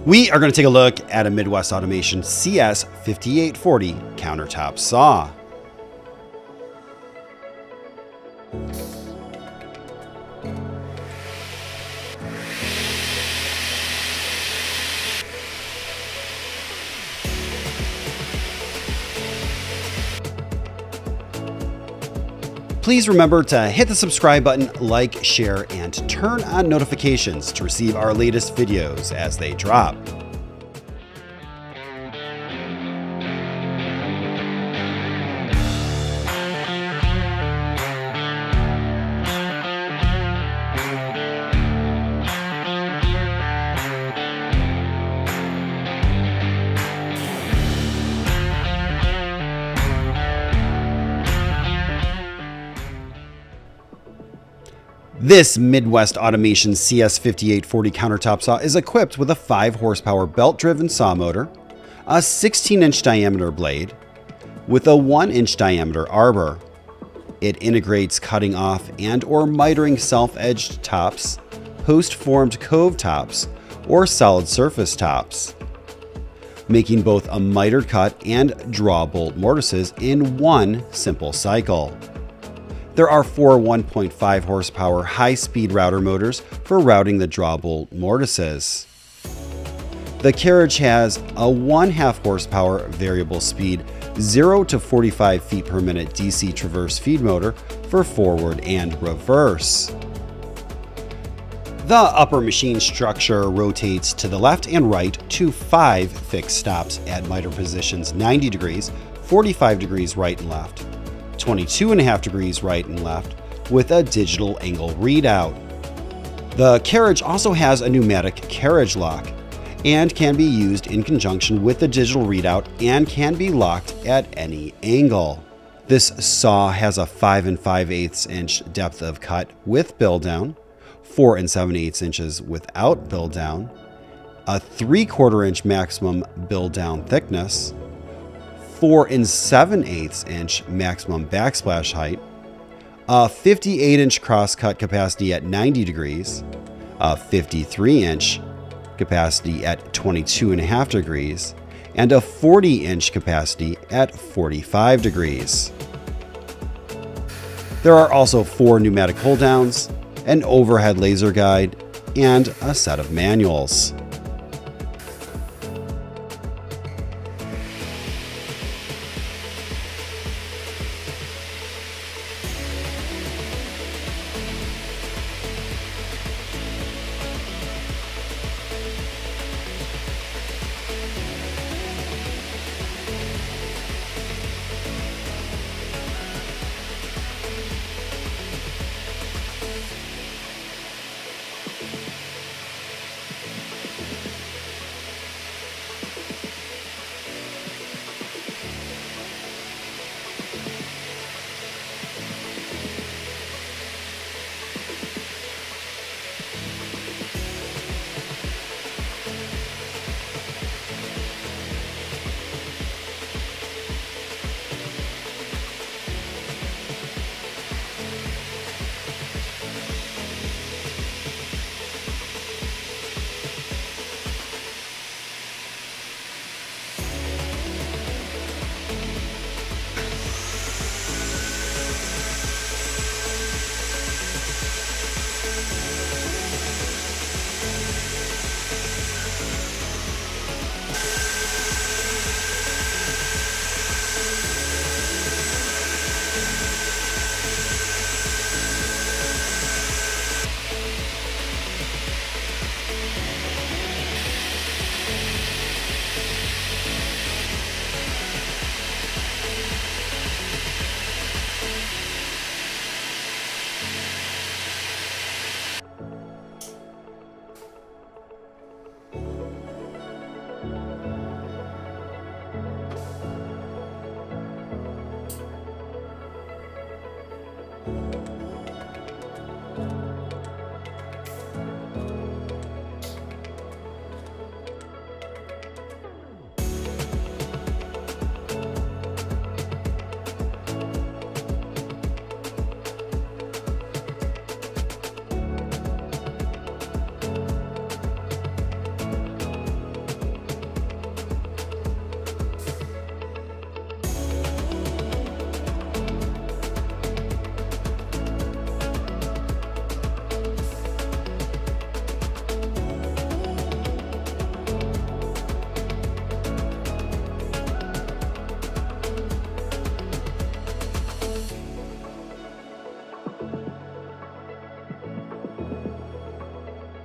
We are going to take a look at a Midwest Automation CS5840 countertop saw. Please remember to hit the subscribe button, like, share, and turn on notifications to receive our latest videos as they drop. This Midwest Automation CS5840 countertop saw is equipped with a 5 horsepower belt-driven saw motor, a 16-inch diameter blade, with a 1-inch diameter arbor. It integrates cutting off and/or mitering self-edged tops, post-formed cove tops, or solid surface tops, making both a mitered cut and draw bolt mortises in one simple cycle. There are 4 1.5 horsepower high-speed router motors for routing the draw bolt mortises. The carriage has a 1/2 horsepower variable speed 0 to 45 feet per minute DC traverse feed motor for forward and reverse. The upper machine structure rotates to the left and right to 5 fixed stops at miter positions 90 degrees, 45 degrees right and left, 22.5 degrees right and left with a digital angle readout. The carriage also has a pneumatic carriage lock and can be used in conjunction with the digital readout and can be locked at any angle. This saw has a 5 5/8 inch depth of cut with build down, 4 7/8 inches without build down, a 3/4 inch maximum build down thickness, 4 7/8 inch maximum backsplash height, a 58-inch cross-cut capacity at 90 degrees, a 53-inch capacity at 22.5 degrees, and a 40-inch capacity at 45 degrees. There are also 4 pneumatic hold-downs, an overhead laser guide, and a set of manuals.